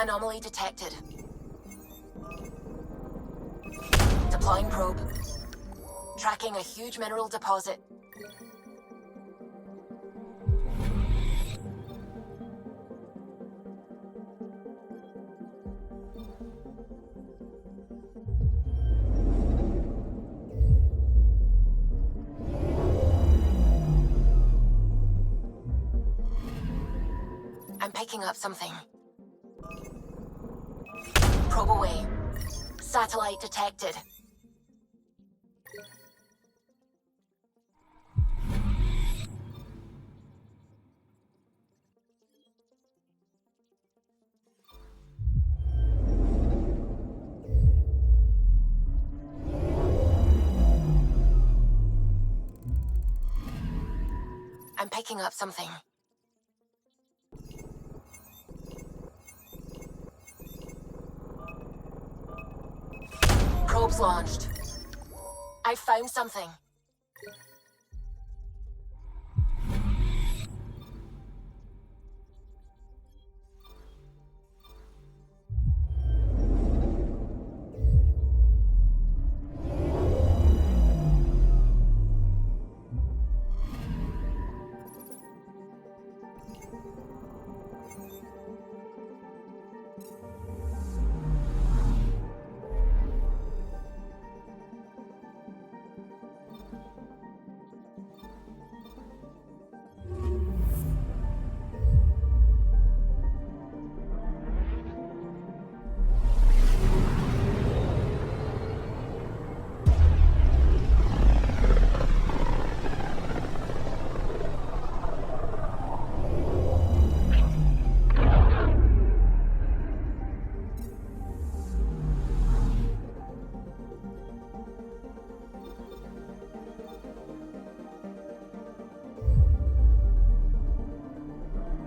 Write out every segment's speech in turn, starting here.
Anomaly detected. Deploying probe. Tracking a huge mineral deposit. I'm picking up something. Probe away. Satellite detected. I'm picking up something. Probes launched. I found something.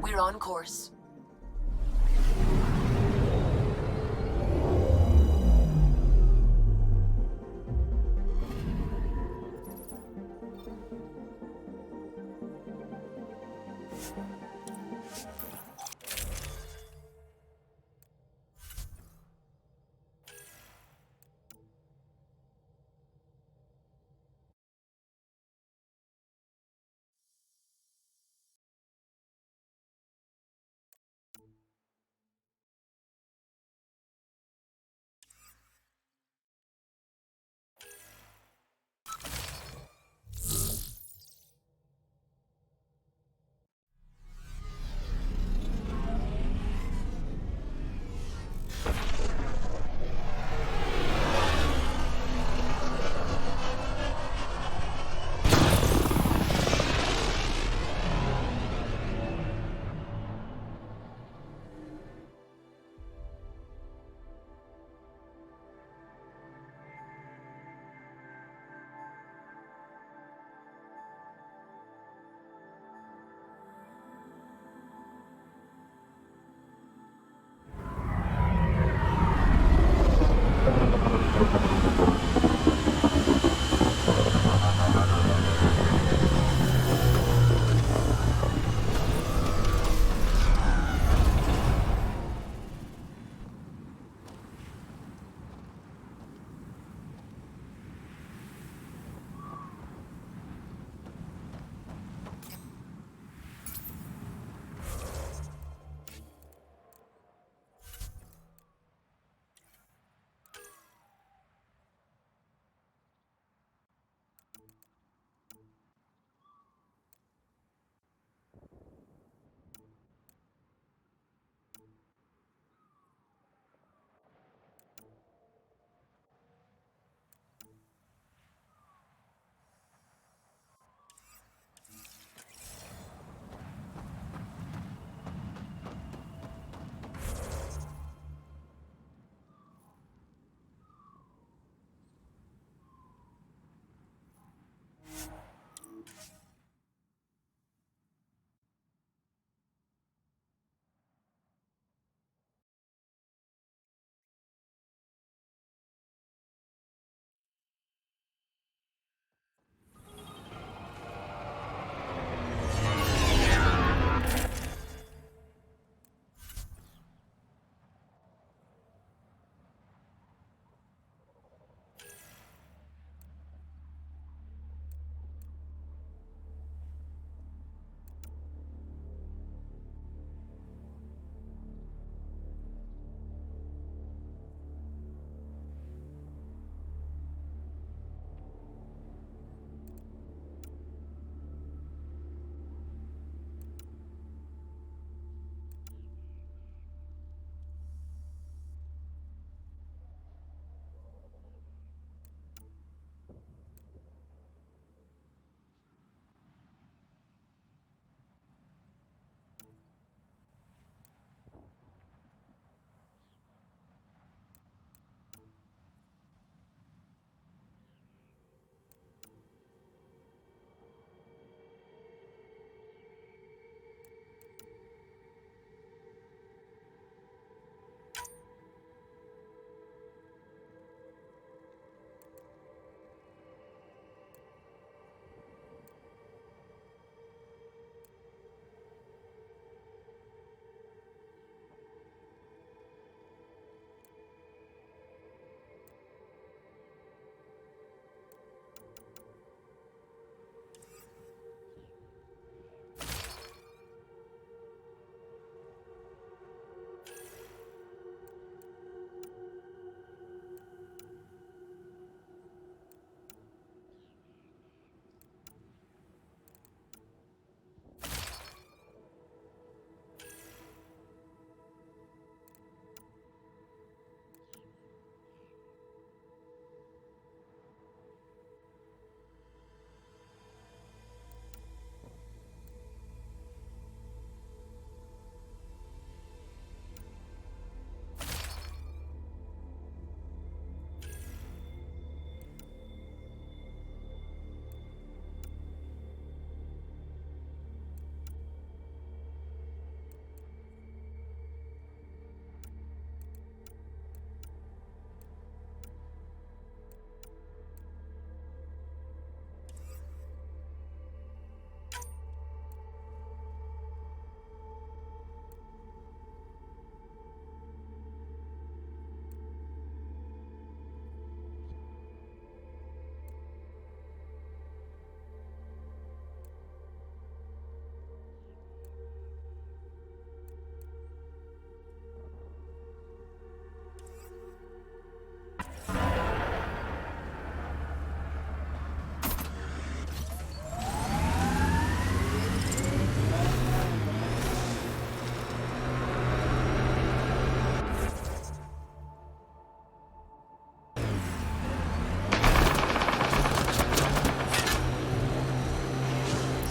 We're on course.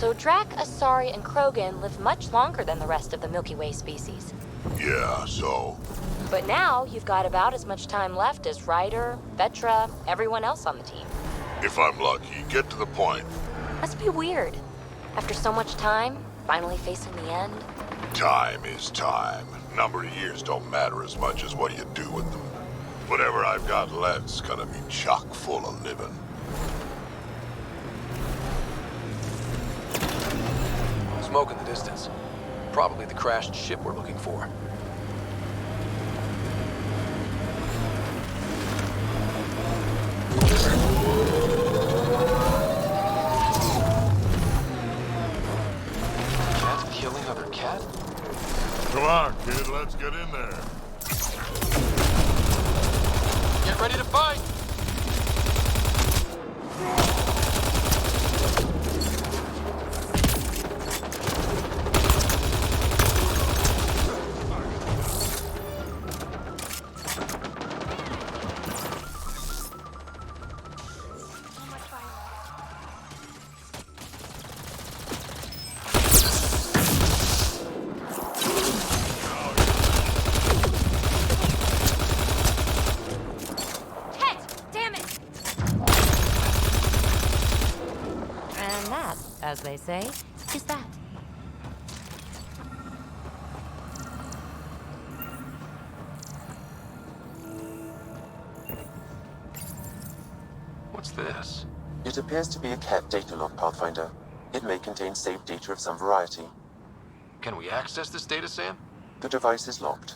So Drac, Asari, and Krogan live much longer than the rest of the Milky Way species. Yeah, so? But now you've got about as much time left as Ryder, Vetra, everyone else on the team. If I'm lucky, get to the point. Must be weird. After so much time, finally facing the end. Time is time. Number of years don't matter as much as what you do with them. Whatever I've got left's gonna be chock full of living. Smoke in the distance. Probably the crashed ship we're looking for. Cat killing other cat? Come on, kid, let's get in there. Get ready to fight! As they say, is that. What's this? It appears to be a cat data log, Pathfinder. It may contain saved data of some variety. Can we access this data, Sam? The device is locked.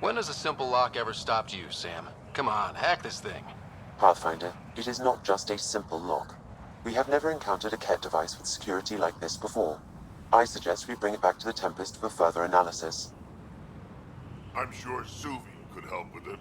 When has a simple lock ever stopped you, Sam? Come on, hack this thing. Pathfinder, it is not just a simple lock. We have never encountered a cat device with security like this before. I suggest we bring it back to the Tempest for further analysis. I'm sure Suvi could help with it.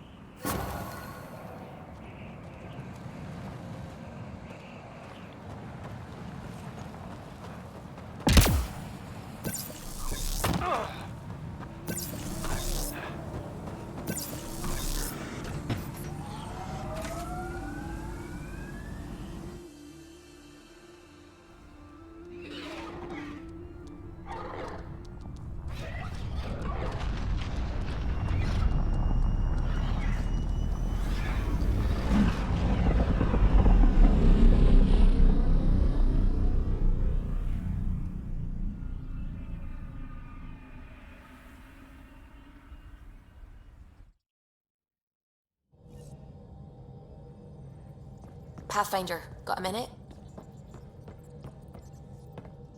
Pathfinder, got a minute?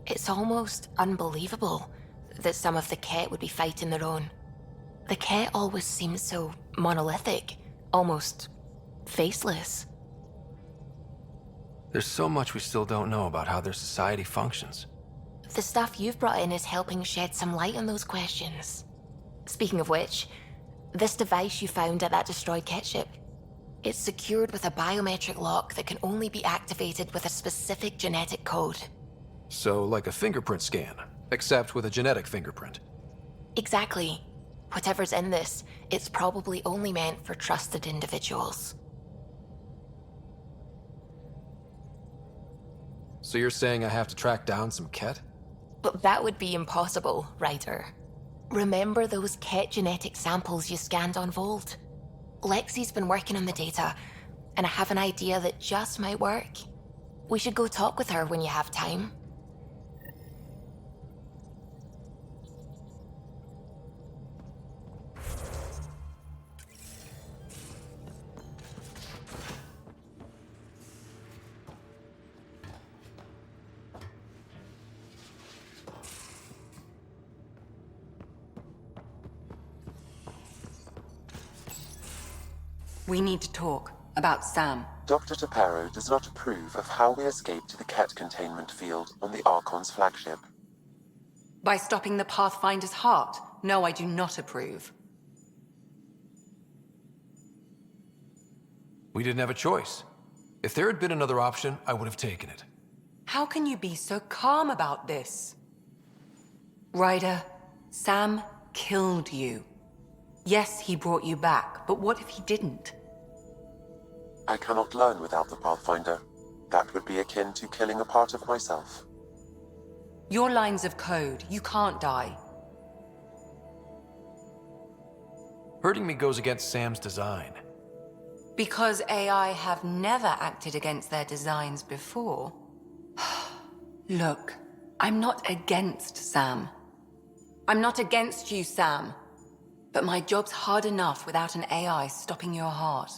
It's almost unbelievable that some of the Ket would be fighting their own. The Ket always seems so monolithic, almost faceless. There's so much we still don't know about how their society functions. The stuff you've brought in is helping shed some light on those questions. Speaking of which, this device you found at that destroyed Ket ship, it's secured with a biometric lock that can only be activated with a specific genetic code. So, like a fingerprint scan, except with a genetic fingerprint. Exactly. Whatever's in this, it's probably only meant for trusted individuals. So you're saying I have to track down some Ket? But that would be impossible, Ryder. Remember those Ket genetic samples you scanned on Volt? Lexi's been working on the data, and I have an idea that just might work. We should go talk with her when you have time. We need to talk about Sam. Dr. Taparo does not approve of how we escaped to the cat containment field on the Archon's flagship. By stopping the Pathfinder's heart? No, I do not approve. We didn't have a choice. If there had been another option, I would have taken it. How can you be so calm about this? Ryder, Sam killed you. Yes, he brought you back, but what if he didn't? I cannot learn without the Pathfinder. That would be akin to killing a part of myself. Your lines of code, you can't die. Hurting me goes against Sam's design. Because AI have never acted against their designs before. Look, I'm not against Sam. I'm not against you, Sam. But my job's hard enough without an AI stopping your heart.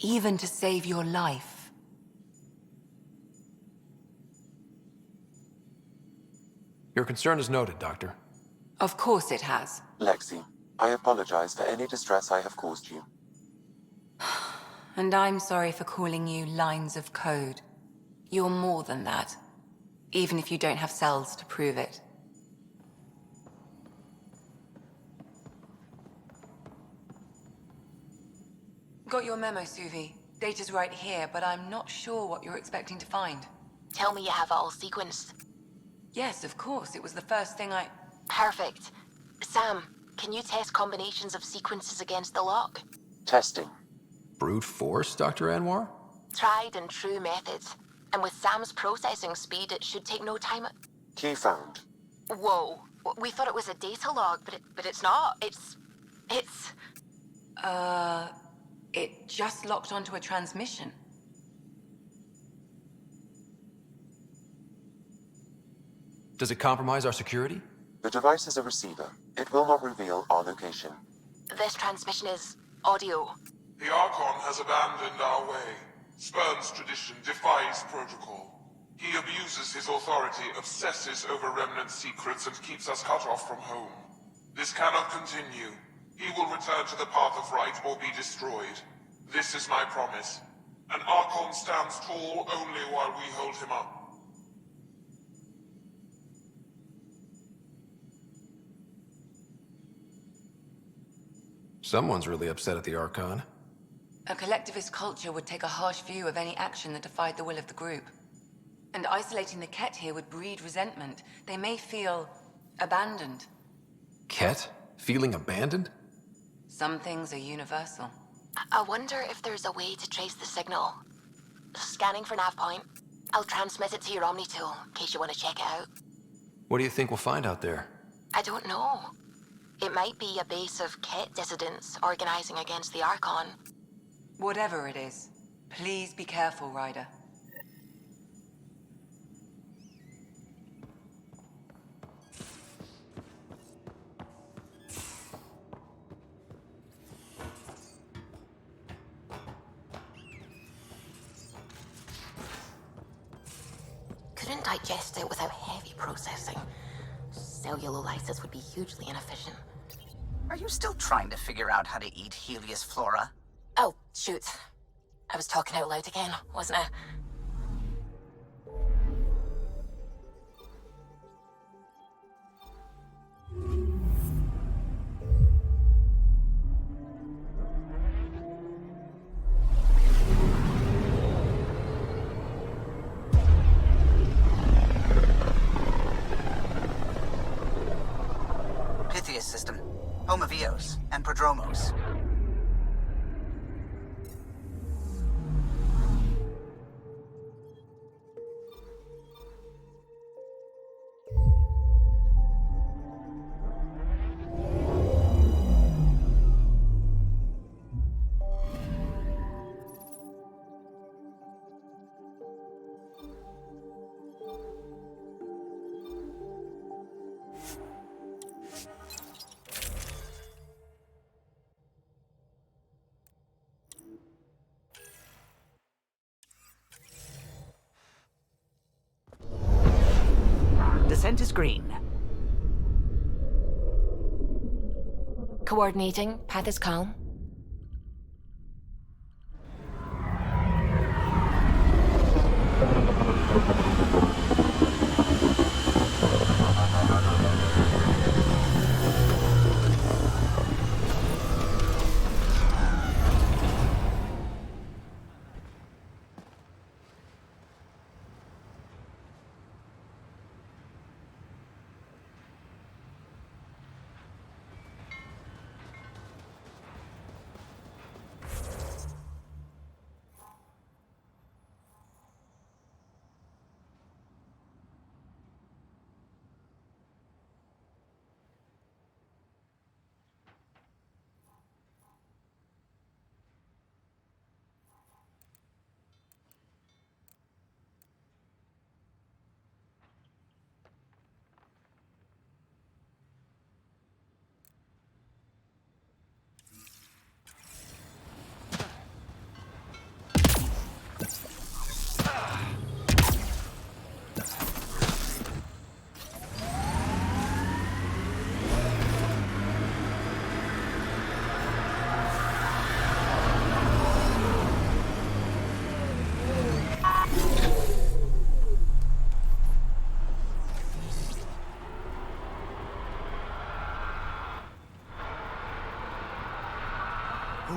Even to save your life. Your concern is noted, Doctor. Of course it has. Lexi, I apologize for any distress I have caused you. And I'm sorry for calling you lines of code. You're more than that. Even if you don't have cells to prove it. Got your memo, Suvi. Data's right here, but I'm not sure what you're expecting to find. Tell me you have it all sequenced. Yes, of course. It was the first thing I... Perfect. Sam, can you test combinations of sequences against the lock? Testing. Brute force, Dr. Anwar? Tried and true methods. And with Sam's processing speed, it should take no time. Key found. Whoa. We thought it was a data log, but it's not. It's... It just locked onto a transmission. Does it compromise our security? The device is a receiver. It will not reveal our location. This transmission is audio. The Archon has abandoned our way, spurns tradition, defies protocol. He abuses his authority, obsesses over remnant secrets, and keeps us cut off from home. This cannot continue. He will return to the path of right or be destroyed. This is my promise. An Archon stands tall only while we hold him up. Someone's really upset at the Archon. A collectivist culture would take a harsh view of any action that defied the will of the group. And isolating the Ket here would breed resentment. They may feel abandoned. Ket? Feeling abandoned? Some things are universal. I wonder if there's a way to trace the signal. Scanning for nav point. I'll transmit it to your Omni tool, in case you want to check it out. What do you think we'll find out there? I don't know. It might be a base of Ket dissidents organizing against the Archon. Whatever it is, please be careful, Ryder. Couldn't digest it without heavy processing. Cellulolysis would be hugely inefficient. Are you still trying to figure out how to eat Helios flora? Oh, shoot. I was talking out loud again, wasn't I? Pythias system, home of Eos and Prodromos. Descent is green. Coordinating. Path is calm.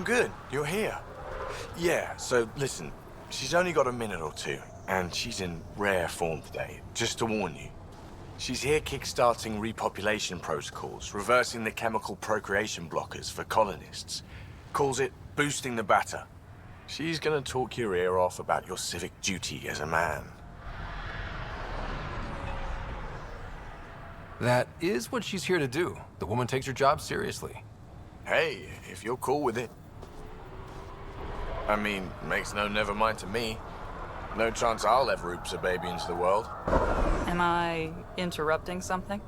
I'm good. You're here. Yeah, so listen, she's only got a minute or two, and she's in rare form today, just to warn you. She's here kickstarting repopulation protocols, reversing the chemical procreation blockers for colonists. Calls it boosting the batter. She's gonna talk your ear off about your civic duty as a man. That is what she's here to do. The woman takes her job seriously. Hey, if you're cool with it. I mean, makes no never mind to me. No chance I'll ever oops a baby into the world. Am I interrupting something?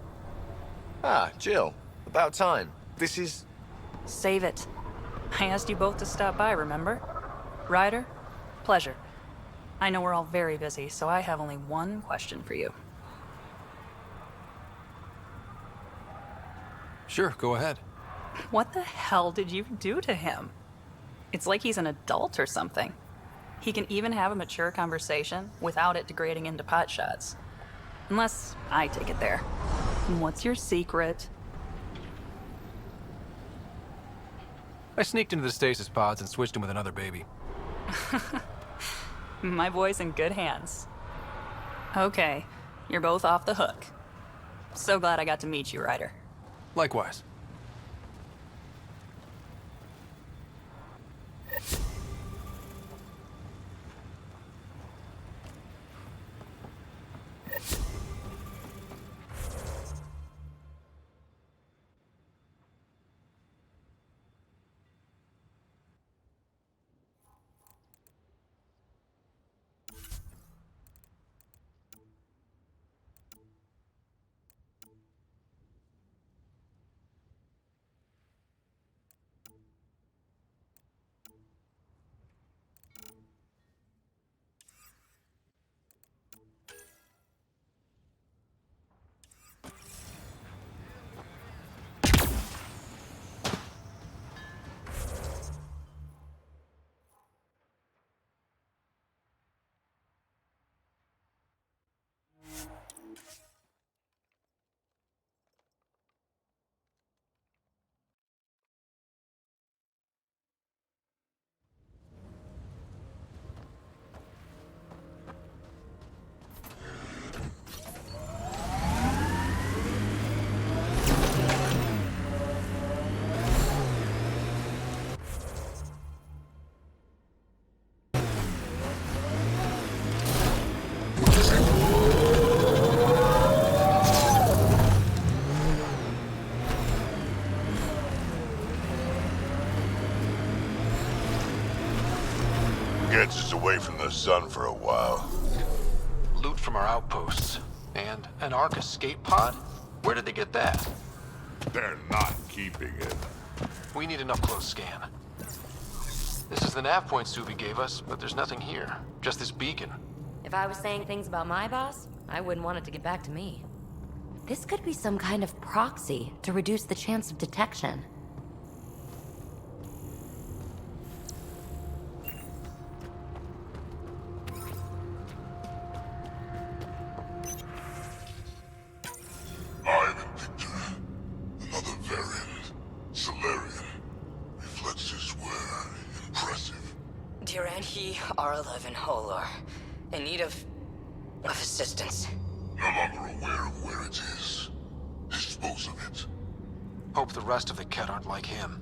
Ah, Jill. About time. This is... Save it. I asked you both to stop by, remember? Ryder, pleasure. I know we're all very busy, so I have only one question for you. Sure, go ahead. What the hell did you do to him? It's like he's an adult or something. He can even have a mature conversation without it degrading into pot shots. Unless I take it there. What's your secret? I sneaked into the stasis pods and switched him with another baby. My boy's in good hands. Okay, you're both off the hook. So glad I got to meet you, Ryder. Likewise. Gets us away from the sun for a while. Loot from our outposts. And an Ark escape pod? Where did they get that? They're not keeping it. We need an up-close scan. This is the nav point Subi gave us, but there's nothing here. Just this beacon. If I was saying things about my boss, I wouldn't want it to get back to me. This could be some kind of proxy to reduce the chance of detection. I'm Victor. Another variant. Solarian. Reflexes were impressive. Dear and he are alive in Holor. In need of assistance. No longer aware of where it is. Dispose of it. Hope the rest of the Ket aren't like him.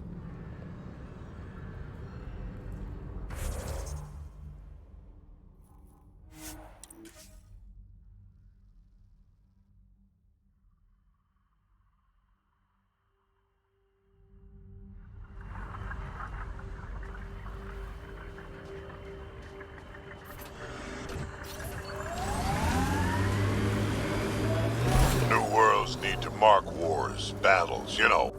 New worlds need to mark wars, battles, you know.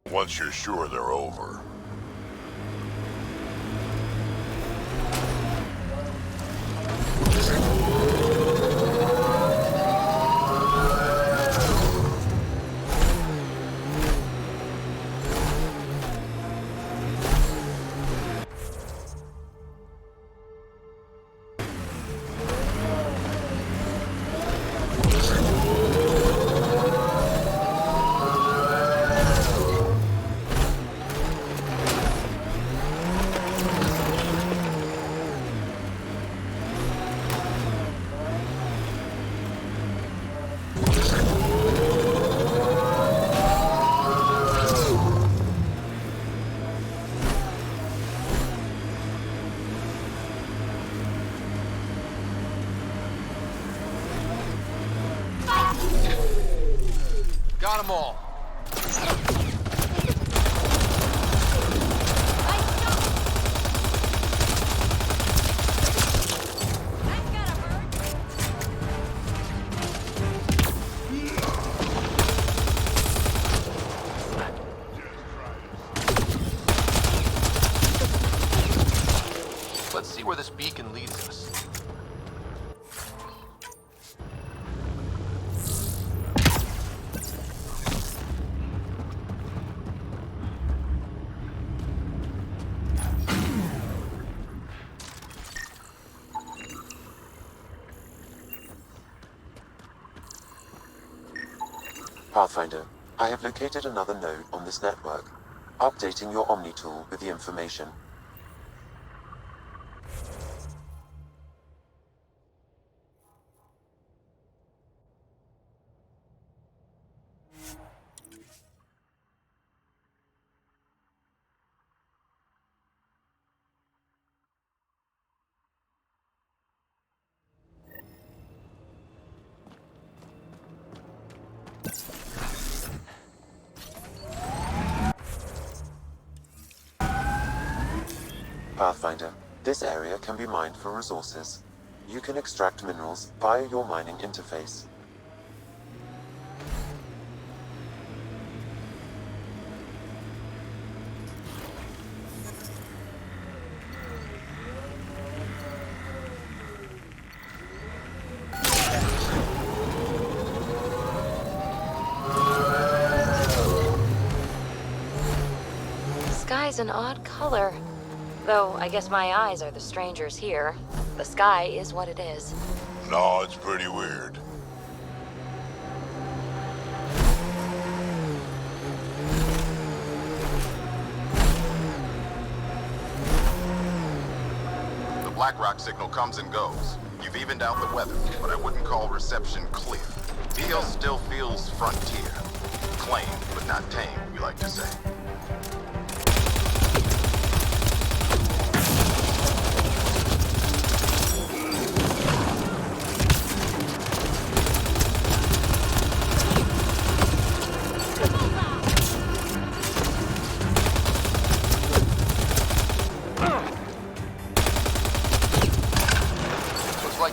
Once you're sure they're over. Got them all. Let's see where this beacon leads us. Pathfinder, I have located another node on this network. Updating your Omni tool with the information. Pathfinder, this area can be mined for resources. You can extract minerals via your mining interface. Sky's an odd color. Though, I guess my eyes are the strangers here. The sky is what it is. No, it's pretty weird. The BlackRock signal comes and goes. You've evened out the weather, but I wouldn't call reception clear. DL still feels frontier. Claimed, but not tamed, we like to say.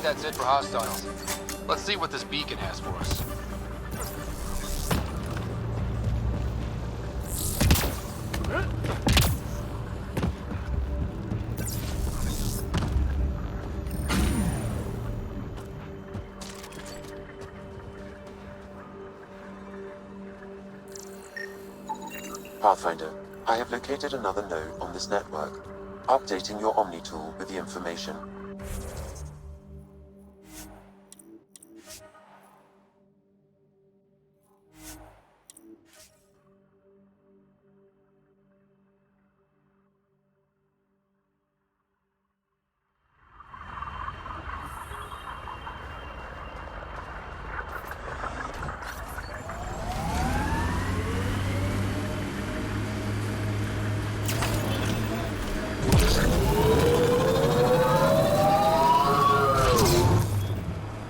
That's it for hostiles. Let's see what this beacon has for us. Pathfinder, I have located another node on this network. Updating your Omni tool with the information.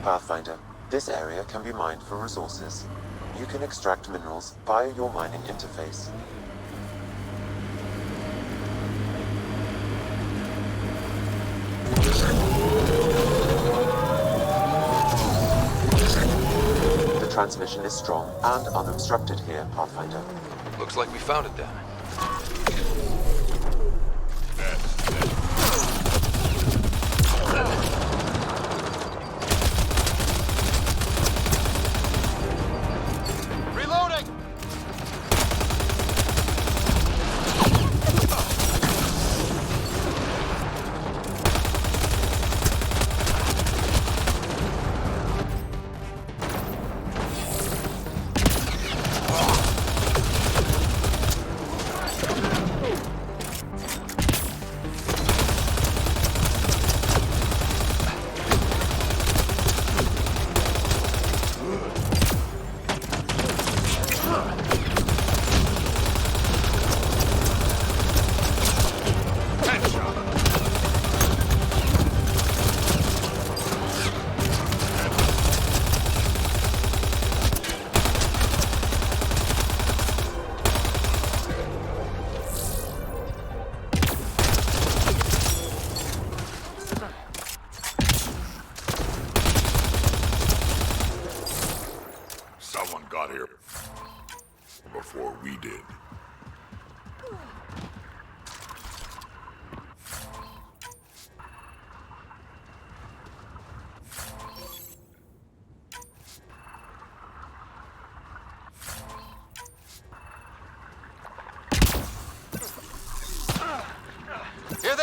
Pathfinder, this area can be mined for resources. You can extract minerals via your mining interface. The transmission is strong and unobstructed here, Pathfinder. Looks like we found it then.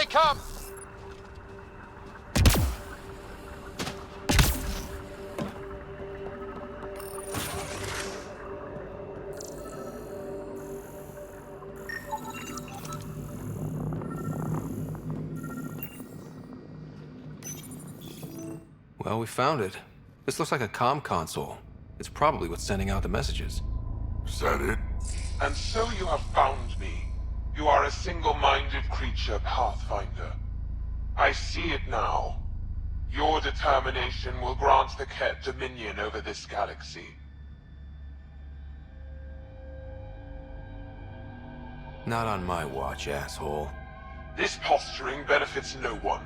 come! Well, we found it. This looks like a comm console. It's probably what's sending out the messages. Is that it? And so you have found me. You are a single-minded creature, Pathfinder. I see it now. Your determination will grant the Ket dominion over this galaxy. Not on my watch, asshole. This posturing benefits no one.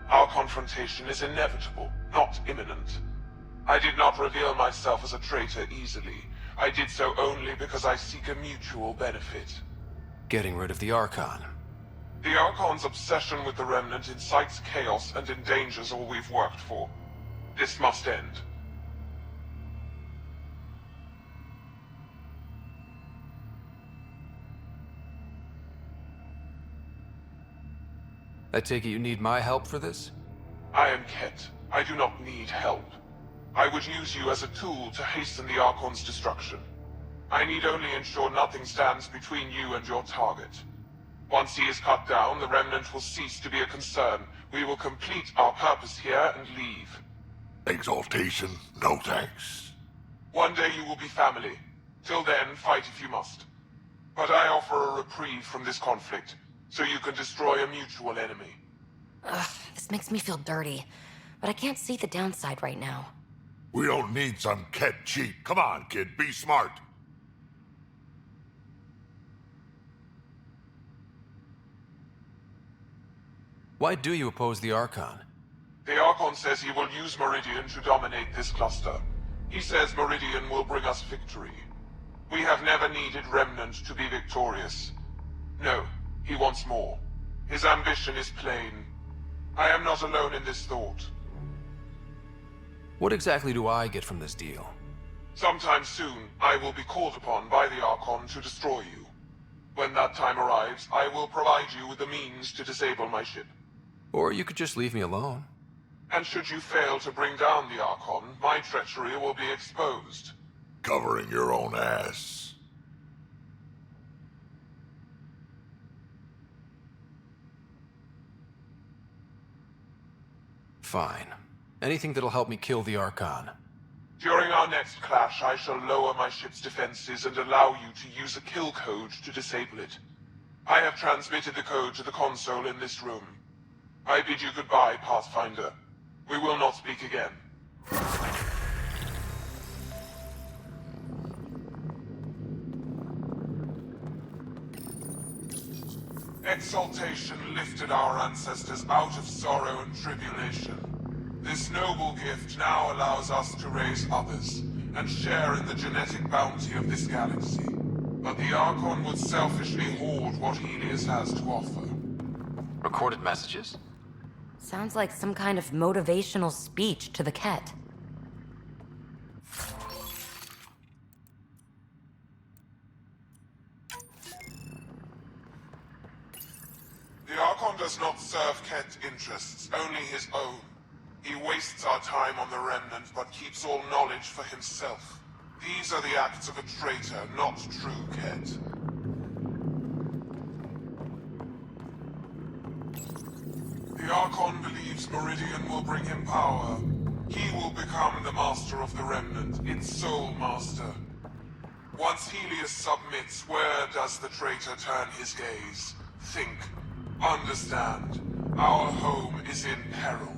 Our confrontation is inevitable, not imminent. I did not reveal myself as a traitor easily. I did so only because I seek a mutual benefit. Getting rid of the Archon. The Archon's obsession with the Remnant incites chaos and endangers all we've worked for. This must end. I take it you need my help for this? I am Ket. I do not need help. I would use you as a tool to hasten the Archon's destruction. I need only ensure nothing stands between you and your target. Once he is cut down, the Remnant will cease to be a concern. We will complete our purpose here and leave. Exaltation? No thanks. One day you will be family. Till then, fight if you must. But I offer a reprieve from this conflict, so you can destroy a mutual enemy. Ugh, this makes me feel dirty, but I can't see the downside right now. We don't need some Ket cheat. Come on, kid, be smart. Why do you oppose the Archon? The Archon says he will use Meridian to dominate this cluster. He says Meridian will bring us victory. We have never needed Remnant to be victorious. No, he wants more. His ambition is plain. I am not alone in this thought. What exactly do I get from this deal? Sometime soon, I will be called upon by the Archon to destroy you. When that time arrives, I will provide you with the means to disable my ship. Or you could just leave me alone. And should you fail to bring down the Archon, my treachery will be exposed. Covering your own ass. Fine. Anything that'll help me kill the Archon. During our next clash, I shall lower my ship's defenses and allow you to use a kill code to disable it. I have transmitted the code to the console in this room. I bid you goodbye, Pathfinder. We will not speak again. Exaltation lifted our ancestors out of sorrow and tribulation. This noble gift now allows us to raise others, and share in the genetic bounty of this galaxy. But the Archon would selfishly hoard what Helios has to offer. Recorded messages? Sounds like some kind of motivational speech to the Ket. The Archon does not serve Ket interests, only his own. He wastes our time on the Remnant, but keeps all knowledge for himself. These are the acts of a traitor, not true Ket. The Archon believes Meridian will bring him power. He will become the master of the Remnant, its sole master. Once Helios submits, where does the traitor turn his gaze? Think. Understand. Our home is in peril.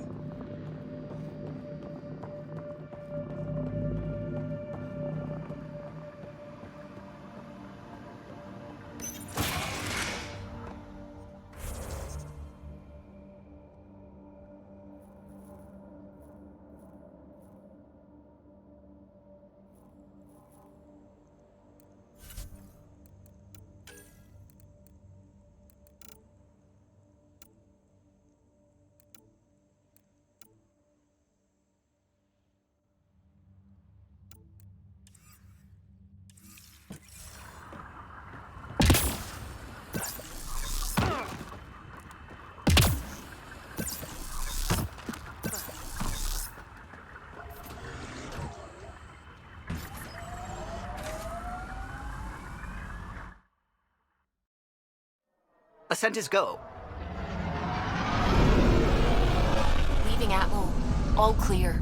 Ascent is go. Leaving Atmo. All clear.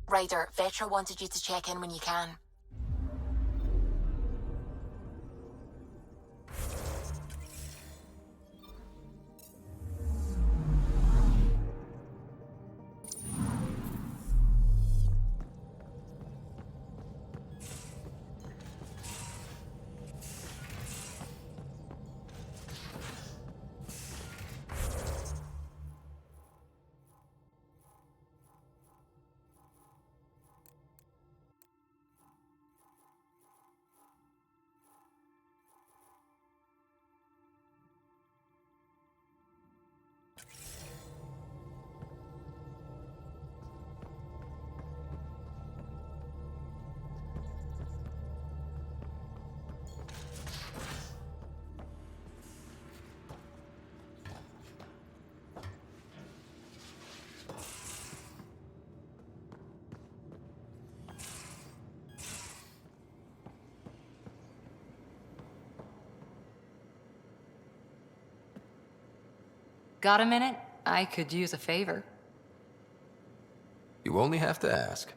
Ryder, Vetra wanted you to check in when you can. Got a minute? I could use a favor. You only have to ask.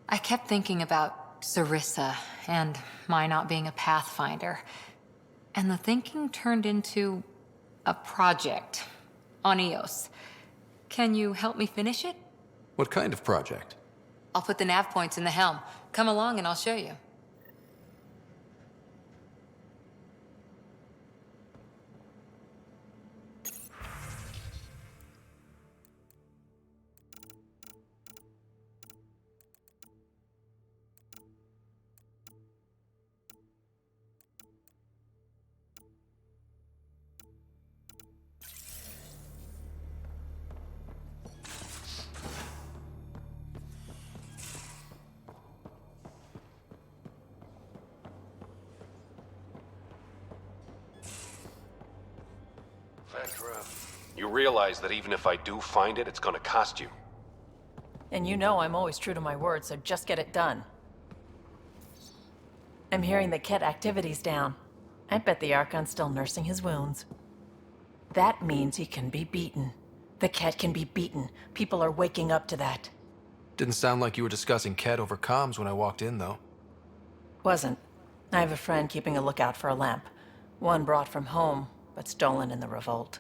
I kept thinking about Sarissa and my not being a pathfinder. And the thinking turned into a project on Eos. Can you help me finish it? What kind of project? I'll put the nav points in the helm. Come along and I'll show you. You realize that even if I do find it, it's gonna cost you. And you know I'm always true to my word, so just get it done. I'm hearing the Ket activity's down. I bet the Archon's still nursing his wounds. That means he can be beaten. The Ket can be beaten. People are waking up to that. Didn't sound like you were discussing Ket over comms when I walked in, though. Wasn't. I have a friend keeping a lookout for a lamp. One brought from home, but stolen in the revolt.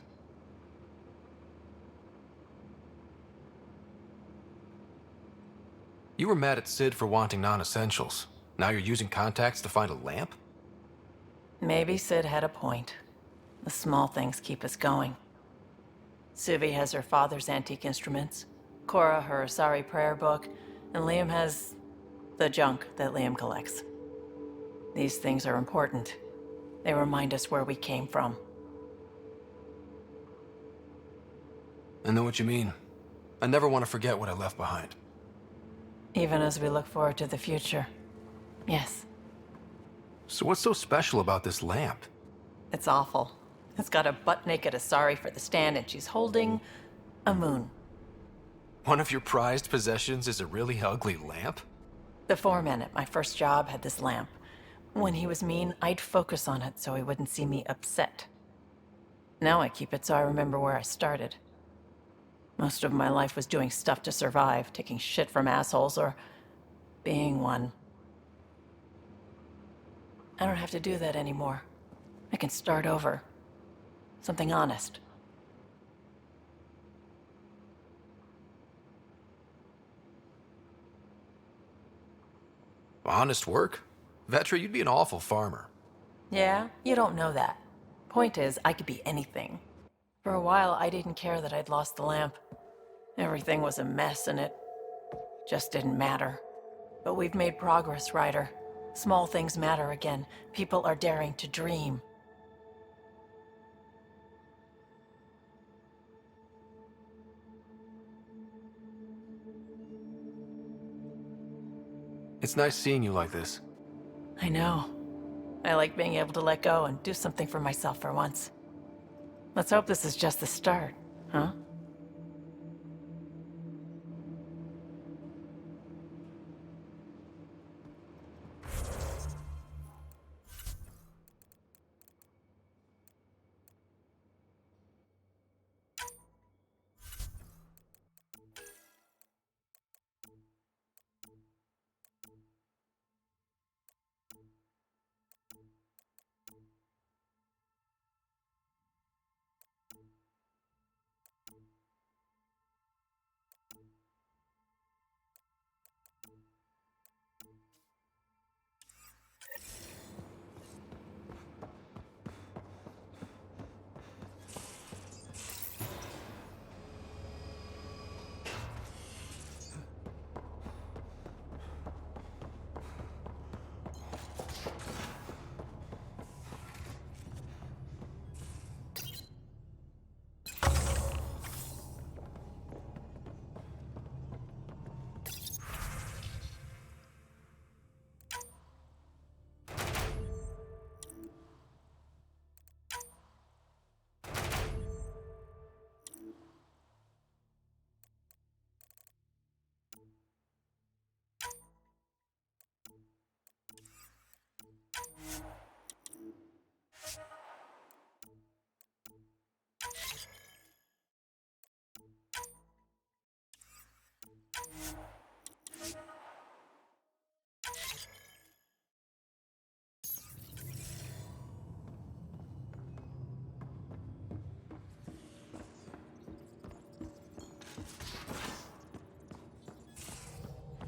You were mad at Sid for wanting non-essentials. Now you're using contacts to find a lamp? Maybe Sid had a point. The small things keep us going. Suvi has her father's antique instruments, Cora her Asari prayer book, and Liam has the junk that Liam collects. These things are important. They remind us where we came from. I know what you mean. I never want to forget what I left behind. Even as we look forward to the future. Yes. So what's so special about this lamp? It's awful. It's got a butt-naked Asari for the stand, and she's holding a moon. One of your prized possessions is a really ugly lamp? The foreman at my first job had this lamp. When he was mean, I'd focus on it so he wouldn't see me upset. Now I keep it so I remember where I started. Most of my life was doing stuff to survive, taking shit from assholes, or being one. I don't have to do that anymore. I can start over. Something honest. Honest work? Vetra, you'd be an awful farmer. Yeah, you don't know that. Point is, I could be anything. For a while, I didn't care that I'd lost the lamp. Everything was a mess, and it just didn't matter. But we've made progress, Ryder. Small things matter again. People are daring to dream. It's nice seeing you like this. I know. I like being able to let go and do something for myself for once. Let's hope this is just the start, huh?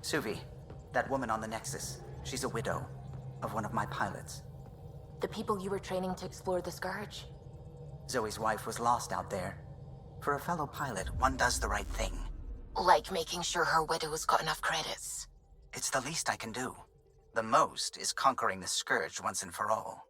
Suvi, that woman on the Nexus, she's a widow of one of my pilots. The people you were training to explore the Scourge? Zoe's wife was lost out there. For a fellow pilot, one does the right thing. Like making sure her widow's got enough credits. It's the least I can do. The most is conquering the Scourge once and for all.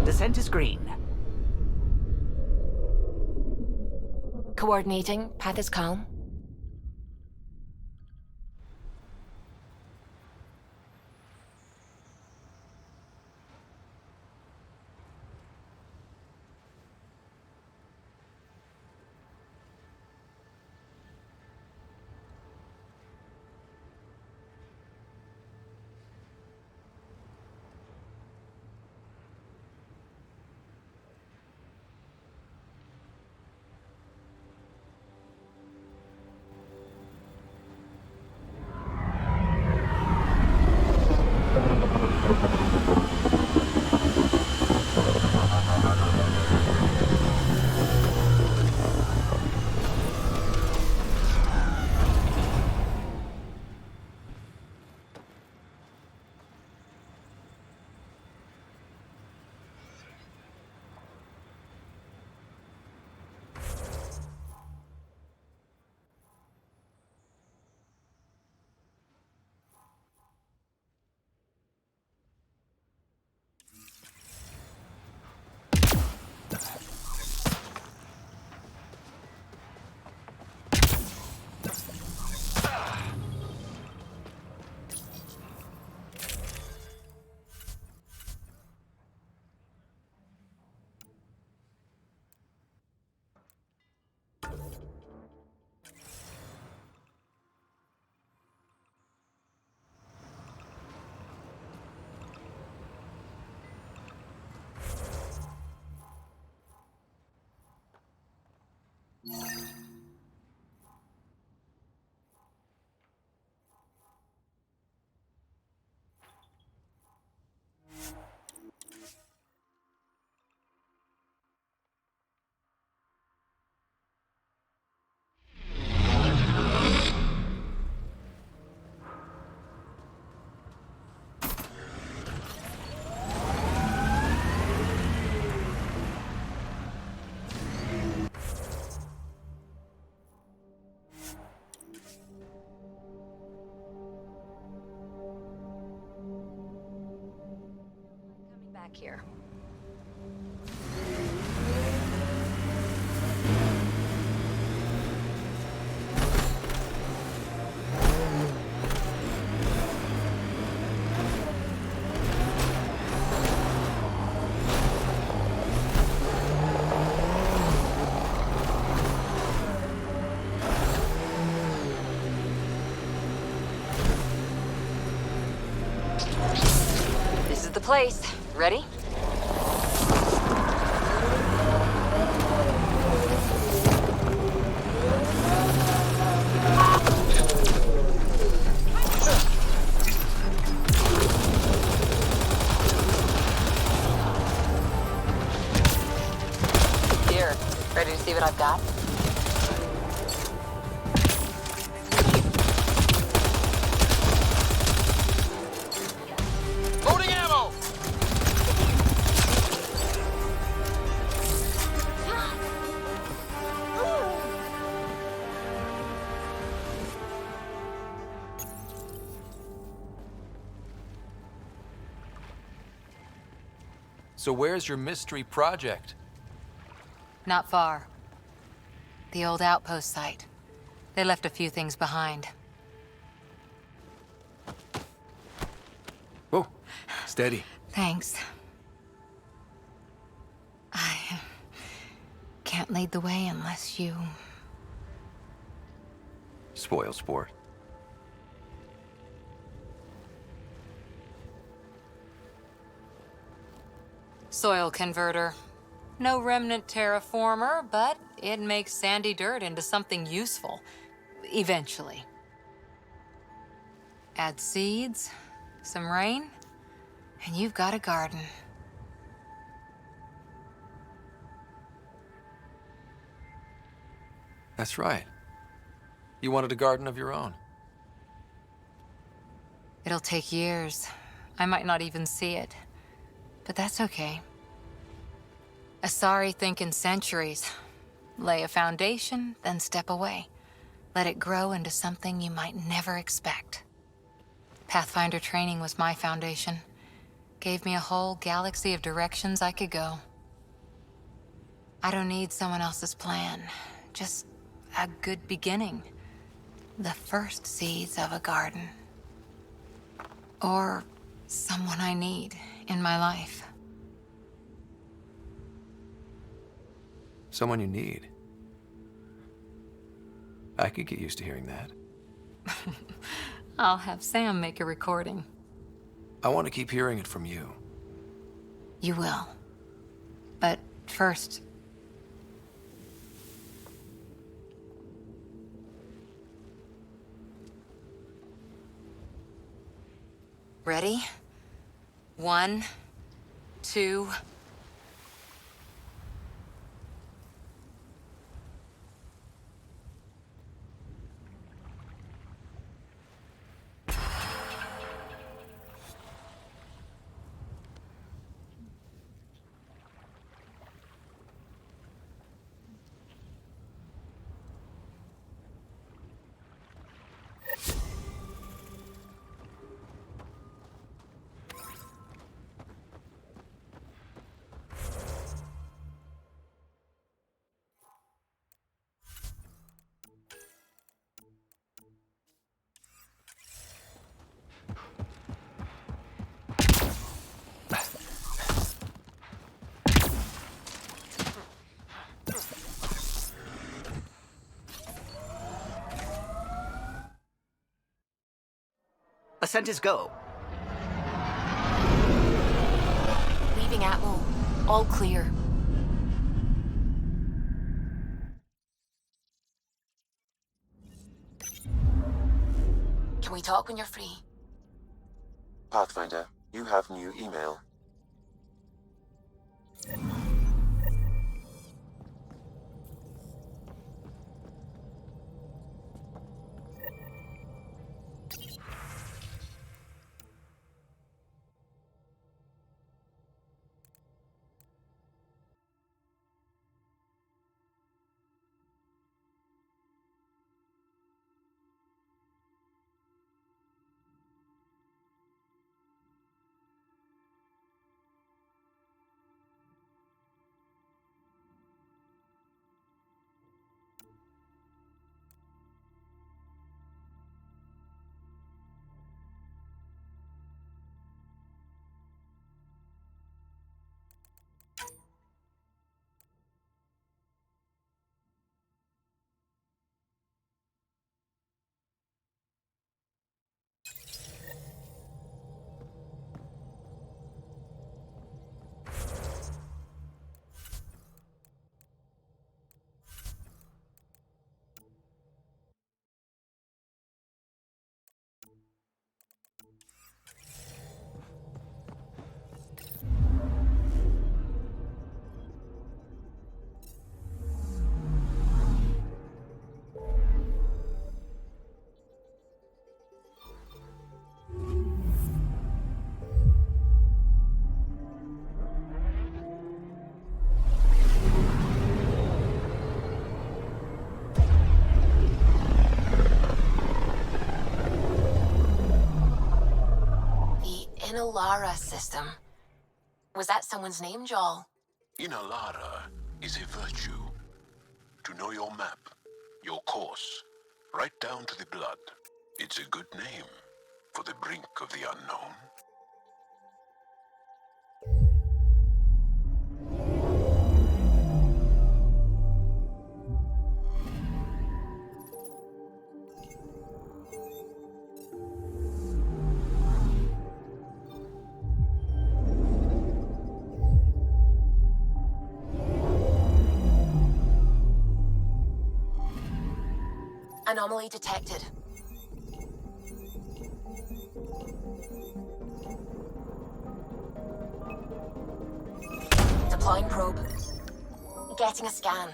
Descent is green. Coordinating, path is calm. Back here. This is the place. Ready? Here, ready to see what I've got? Loading ammo! So where's your mystery project? Not far. The old outpost site. They left a few things behind. Whoa, steady. Thanks. I can't lead the way unless you... Spoil sport. Soil converter. No remnant terraformer, but it makes sandy dirt into something useful. Eventually. Add seeds, some rain, and you've got a garden. That's right. You wanted a garden of your own. It'll take years. I might not even see it. But that's okay. Asari think in centuries. Lay a foundation, then step away. Let it grow into something you might never expect. Pathfinder training was my foundation. Gave me a whole galaxy of directions I could go. I don't need someone else's plan. Just a good beginning. The first seeds of a garden. Or someone I need in my life. Someone you need. I could get used to hearing that. I'll have Sam make a recording. I want to keep hearing it from you. You will. But first... Ready? 1, 2... Ascent is go. Leaving Atmo. All clear. Can we talk when you're free? Pathfinder, you have new email. Inalara system. Was that someone's name, Joel? Inalara is a virtue. To know your map, your course, right down to the blood. It's a good name for the brink of the unknown. Anomaly detected. Deploying probe. Getting a scan.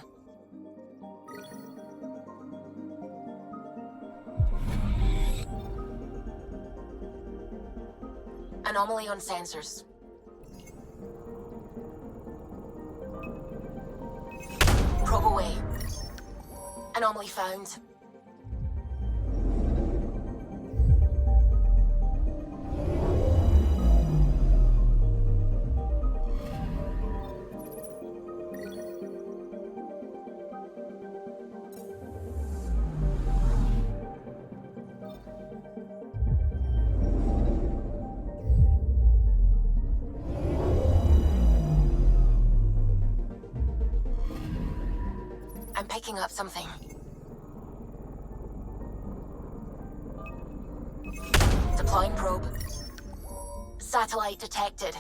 Anomaly on sensors. Probe away. Anomaly found. I'm picking up something. Deploying probe. Satellite detected.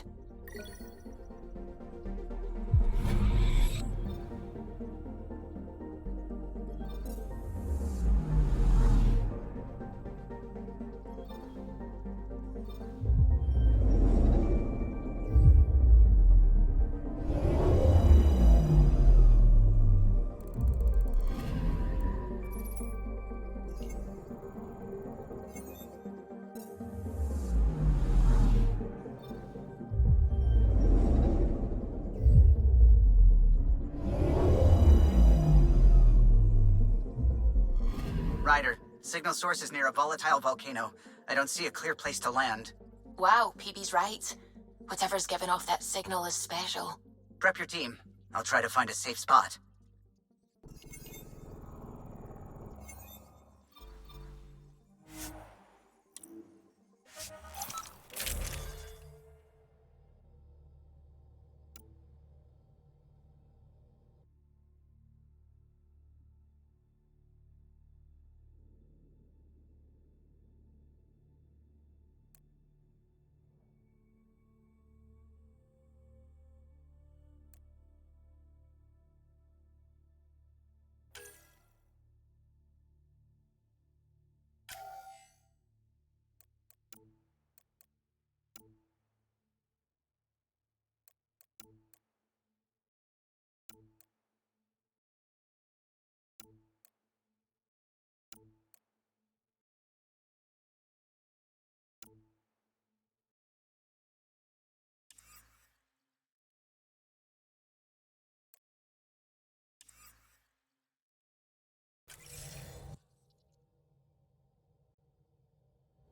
Ryder, signal source is near a volatile volcano. I don't see a clear place to land. Wow, PB's right. Whatever's giving off that signal is special. Prep your team. I'll try to find a safe spot.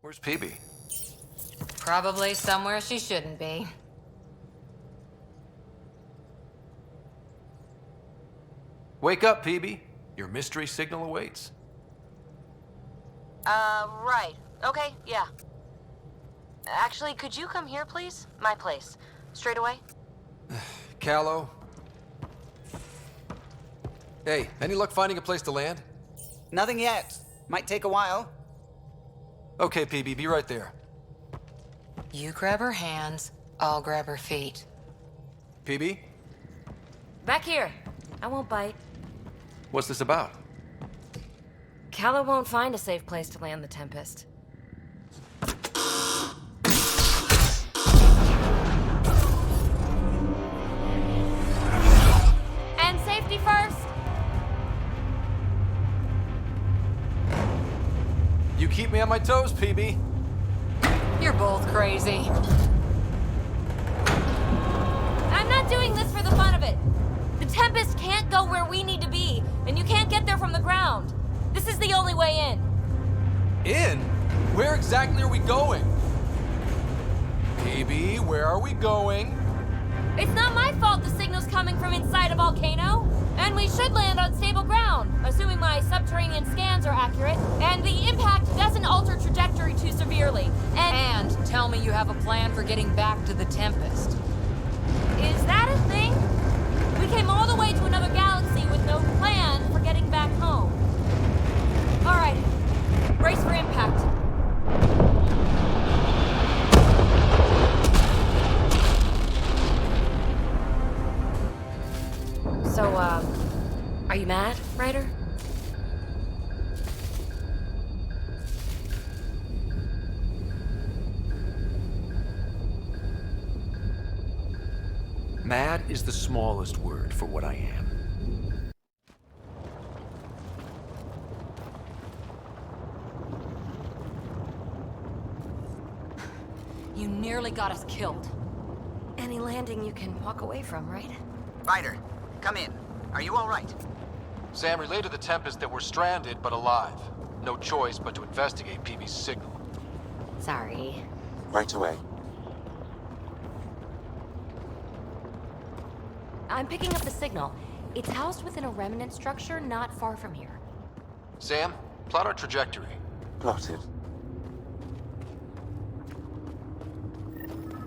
Where's PB? Probably somewhere she shouldn't be. Wake up, PB. Your mystery signal awaits. Right. Okay, yeah. Actually, could you come here, please? My place. Straight away? Callow? Hey, any luck finding a place to land? Nothing yet. Might take a while. Okay, PB, be right there. You grab her hands, I'll grab her feet. PB? Back here. I won't bite. What's this about? Calla won't find a safe place to land the Tempest. And safety first! You keep me on my toes, PB. You're both crazy. I'm not doing this for the fun of it. The Tempest can't go where we need to be, and you can't get there from the ground. This is the only way in. In? Where exactly are we going? PB, where are we going? It's not my fault the signal's coming from inside a volcano. And we should land on stable ground, assuming my subterranean scans are accurate, and the impact doesn't alter trajectory too severely. And tell me you have a plan for getting back to the Tempest. Is that a thing? We came all the way to another galaxy with no plan for getting back home. All right, brace for impact. So, are you mad, Ryder? Mad is the smallest word for what I am. You nearly got us killed. Any landing you can walk away from, right? Ryder, come in. Are you all right? Sam, relay to the Tempest that we're stranded but alive. No choice but to investigate PB's signal. Sorry. Right away. I'm picking up the signal. It's housed within a remnant structure not far from here. Sam, plot our trajectory. Plotted.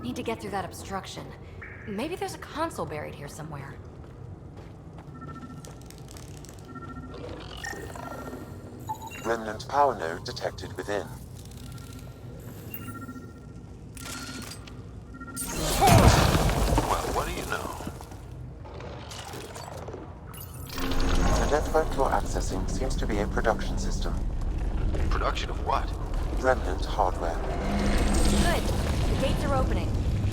Need to get through that obstruction. Maybe there's a console buried here somewhere. Remnant power node detected within. Well, what do you know? The network you're accessing seems to be a production system. Production of what? Remnant hardware. Good. The gates are opening.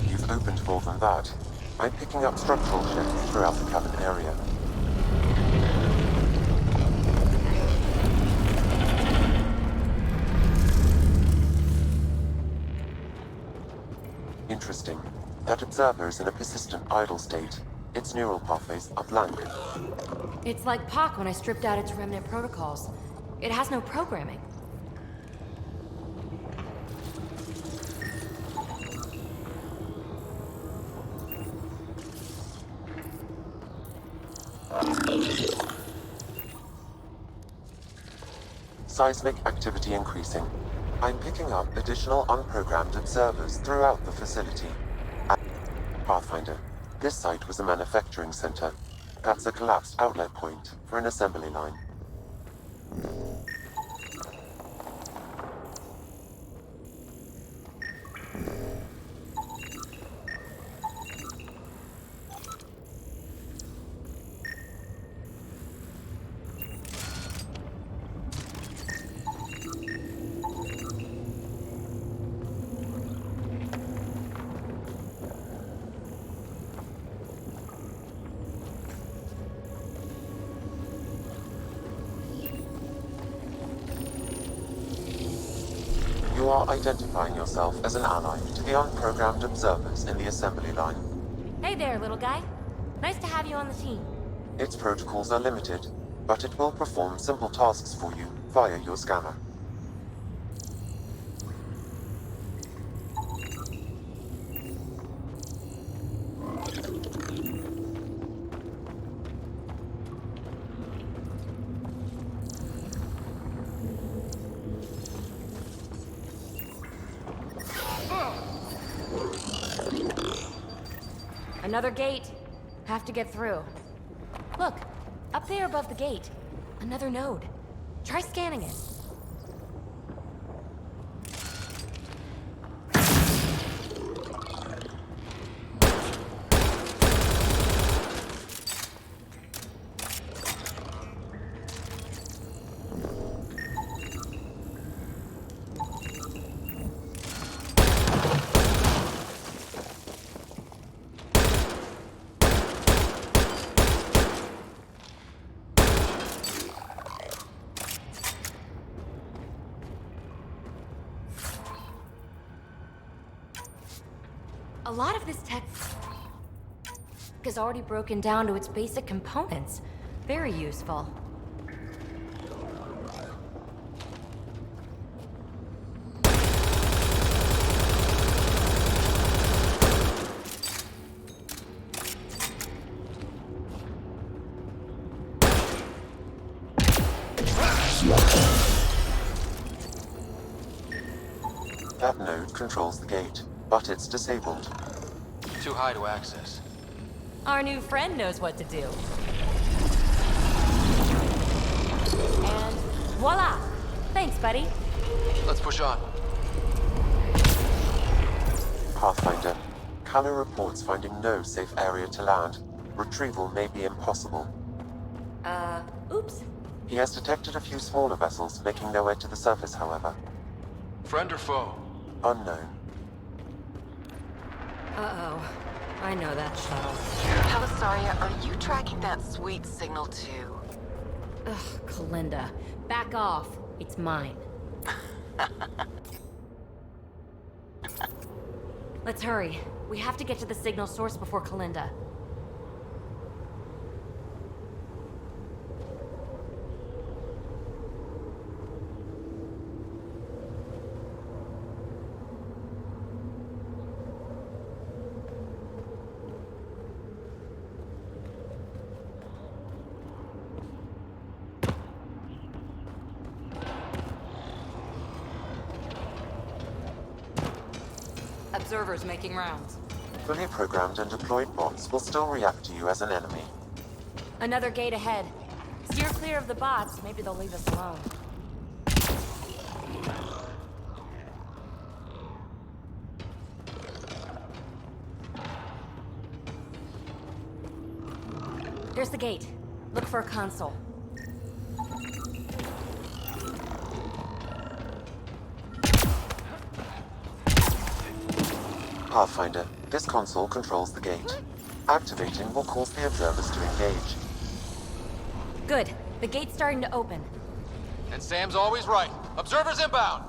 You've opened more than that. I'm picking up structural shifts throughout the cabin area. Interesting. That observer is in a persistent idle state. Its neural pathways are blank. It's like Pac when I stripped out its remnant protocols. It has no programming. Seismic activity increasing. I'm picking up additional unprogrammed observers throughout the facility. Pathfinder, this site was a manufacturing center. That's a collapsed outlet point for an assembly line. You are identifying yourself as an ally to the unprogrammed observers in the assembly line. Hey there, little guy. Nice to have you on the team. Its protocols are limited, but it will perform simple tasks for you via your scanner. Another gate. Have to get through. Look, up there above the gate. Another node. Try scanning it. A lot of this tech is already broken down to its basic components. Very useful. That node controls the gate, but it's disabled. Too high to access. Our new friend knows what to do. And voila! Thanks, buddy. Let's push on. Pathfinder, Canal reports finding no safe area to land. Retrieval may be impossible. Oops. He has detected a few smaller vessels making their way to the surface, however. Friend or foe? Unknown. Uh-oh. I know that shuttle. Pelisaria, are you tracking that sweet signal too? Ugh, Kalinda. Back off. It's mine. Let's hurry. We have to get to the signal source before Kalinda. Observers making rounds. Fully programmed and deployed bots will still react to you as an enemy. Another gate ahead. Steer clear of the bots. Maybe they'll leave us alone. There's the gate. Look for a console. Pathfinder, this console controls the gate. Activating will cause the observers to engage. Good. The gate's starting to open. And Sam's always right. Observers inbound!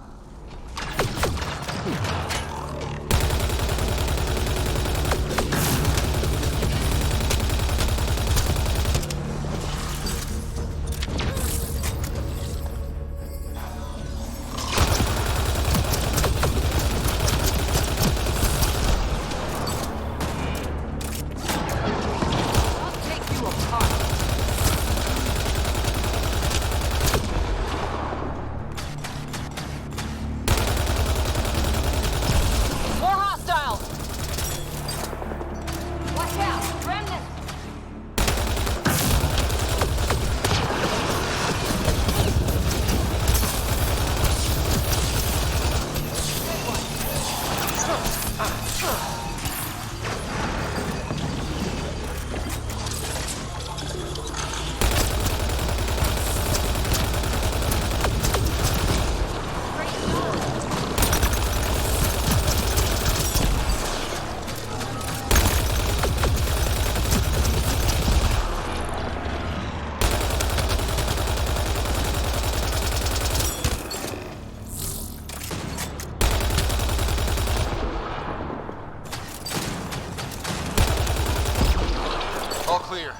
All clear.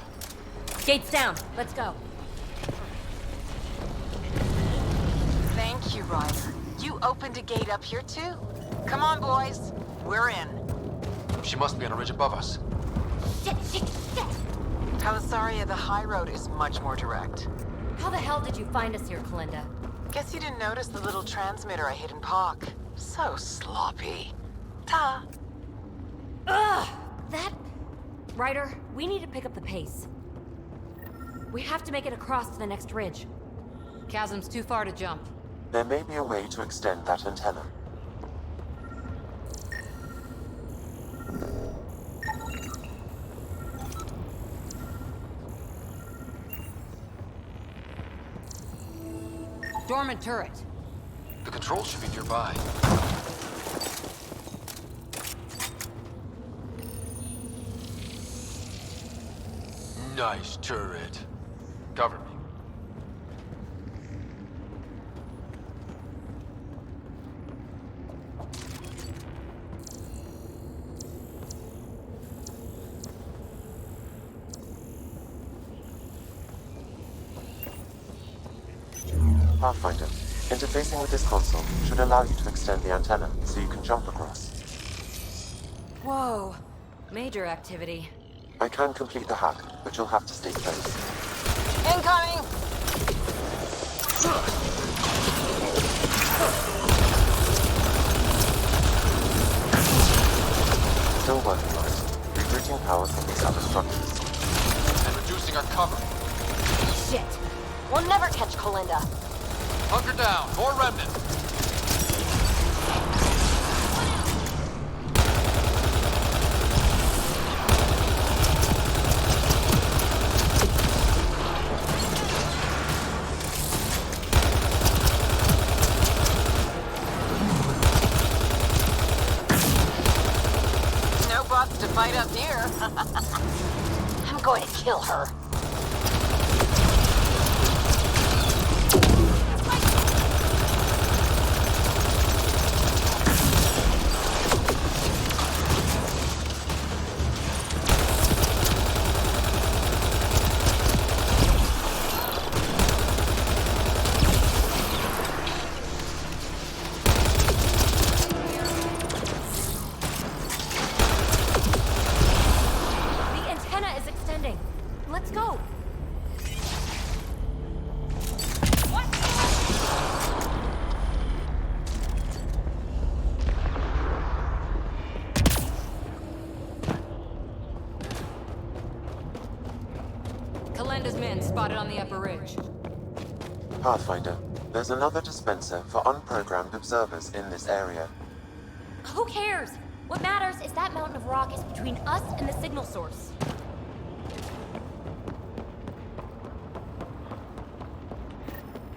Gate's down. Let's go. Thank you, Ryder. You opened a gate up here too. Come on, boys. We're in. She must be on a ridge above us. Shit. Pelisaria, the high road is much more direct. How the hell did you find us here, Kalinda? Guess you didn't notice the little transmitter I hid in Park. So sloppy. Ta. Ugh! That... Ryder, we need to pick up the pace. We have to make it across to the next ridge. Chasm's too far to jump. There may be a way to extend that antenna. Dormant turret. The controls should be nearby. Nice turret. Cover me. Pathfinder, interfacing with this console should allow you to extend the antenna so you can jump across. Whoa. Major activity. I can complete the hack, but you'll have to stay close. Incoming! Still working on it. Rerouting power from these other structures. And reducing our cover. Shit. We'll never catch Kalinda. Hunker down. More remnant. fight up here. I'm going to kill her. Let's go! Kalenda's men spotted on the upper ridge. Pathfinder, there's another dispenser for unprogrammed observers in this area. Who cares? What matters is that mountain of rock is between us and the signal source.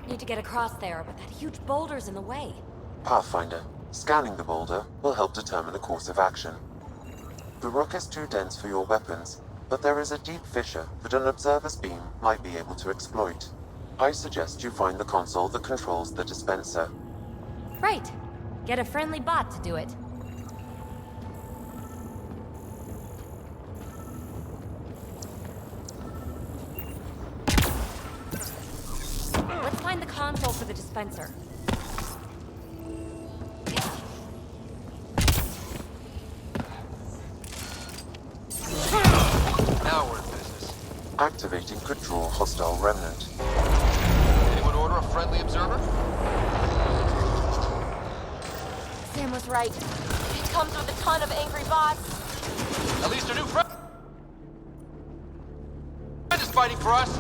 Need to get across there, but that huge boulder's in the way. Pathfinder, scanning the boulder will help determine a course of action. The rock is too dense for your weapons, but there is a deep fissure that an observer's beam might be able to exploit. I suggest you find the console that controls the dispenser. Right. Get a friendly bot to do it. Let's find the console for the dispenser. Now we're in business. Activating could draw hostile remnant. Anyone order a friendly observer? Sam was right. It comes with a ton of angry bots. At least a new friend is fighting for us.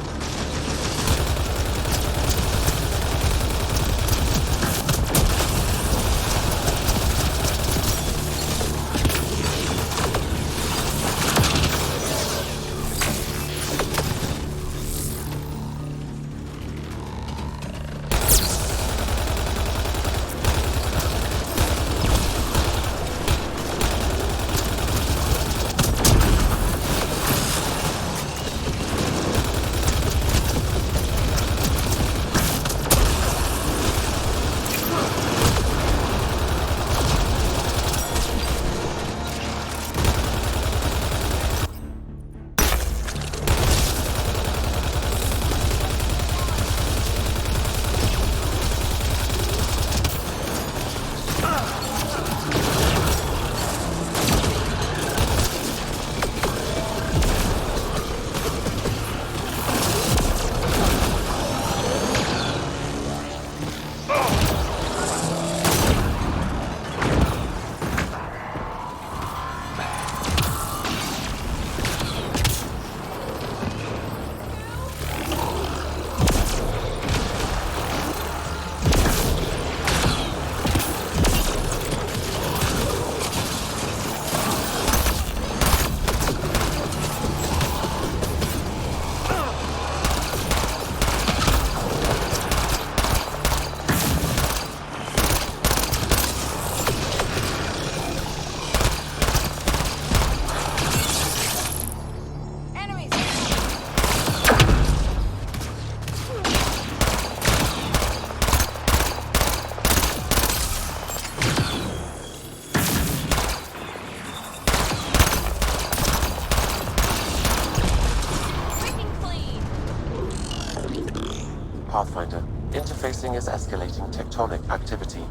Pathfinder, interfacing is escalating tectonic activity.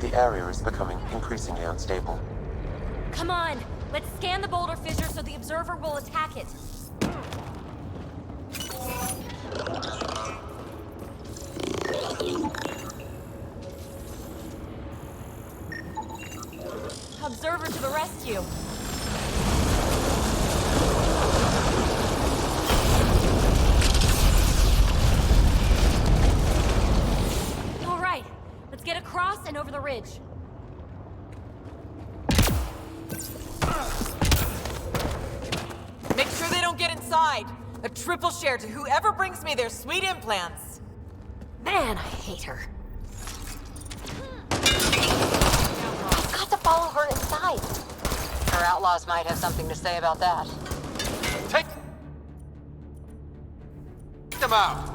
The area is becoming increasingly unstable. Come on, let's scan the boulder fissure so the observer will attack it. Observer to the rescue. All right, let's get across and over the ridge. Make sure they don't get inside. A triple share to whoever brings me their sweet implants. Man, I hate her. I've got to follow her inside. Her outlaw outlaws might have something to say about that. Take them out!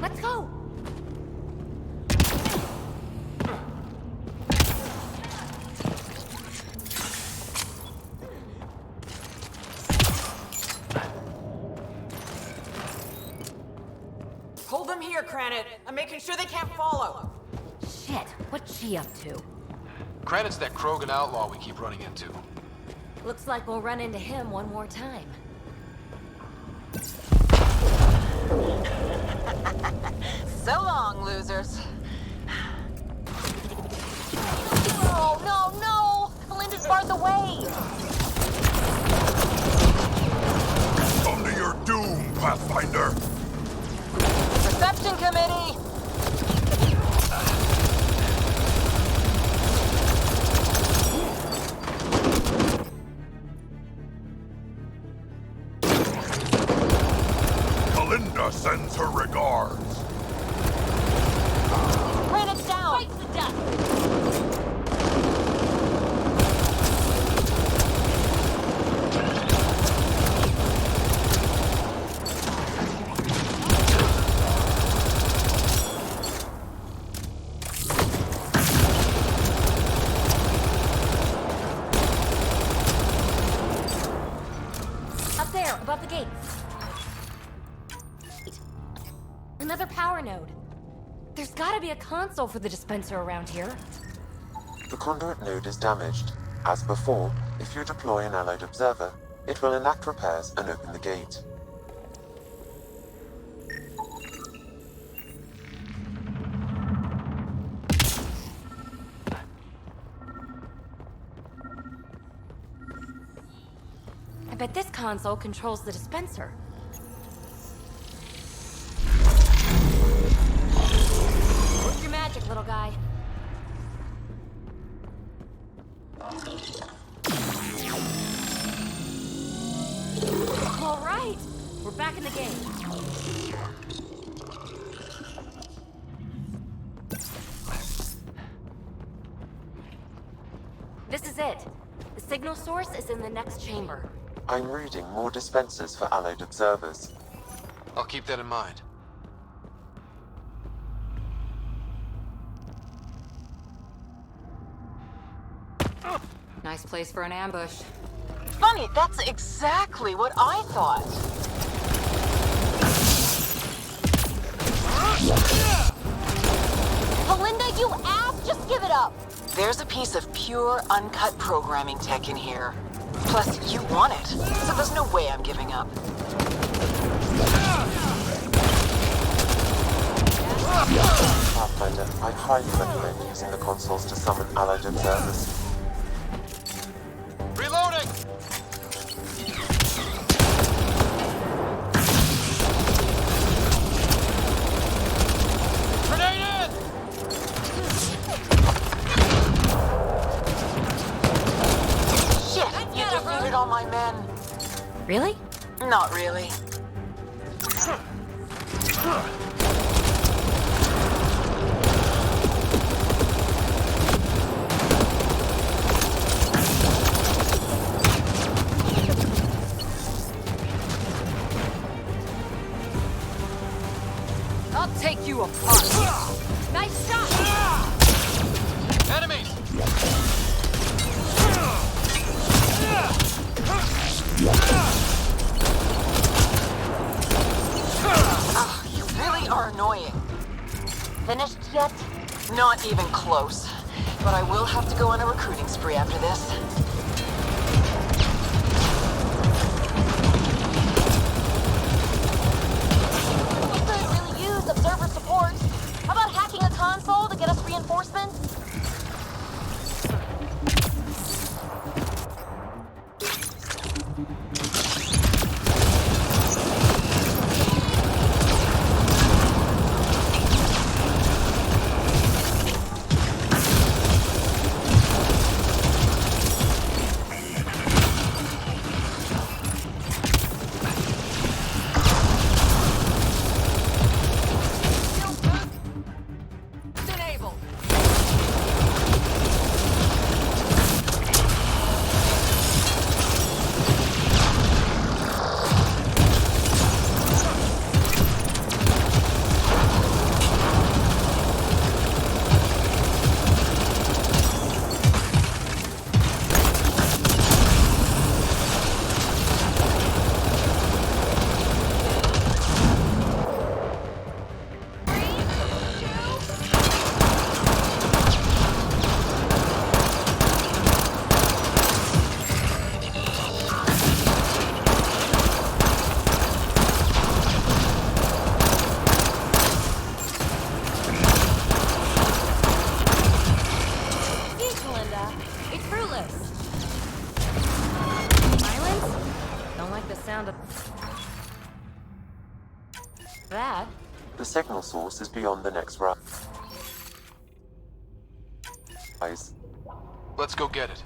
Let's go! Hold them here, Cranit. I'm making sure they can't follow. Shit, what's she up to? Granite's that Krogan outlaw we keep running into. Looks like we'll run into him one more time. So long, losers. Oh, no, no! Belinda's barred the way! Come to your doom, Pathfinder! Reception committee! Belinda sends her regards. Granite's down! Fight to death! Up there, above the gates. Another power node. There's gotta be a console for the dispenser around here. The conduit node is damaged. As before, if you deploy an allied observer, it will enact repairs and open the gate. I bet this console controls the dispenser. Work your magic, little guy. All right, we're back in the game. This is it. The signal source is in the next chamber. I'm reading more dispensers for allied observers. I'll keep that in mind. Nice place for an ambush. Funny, that's exactly what I thought. Belinda, you ass! Just give it up! There's a piece of pure, uncut programming tech in here. Plus, you want it, so there's no way I'm giving up. Pathfinder, I highly recommend using the consoles to summon allied observers. Reloading! Grenade in! Shit, you defeated all my men. Really? Not really. I'll take you apart! Nice shot! Enemies! Ah, you really are annoying. Finished yet? Not even close. But I will have to go on a recruiting spree after this. We could really use observer support. How about hacking a console to get us reinforcements? signal source is beyond the next rise. Let's go get it.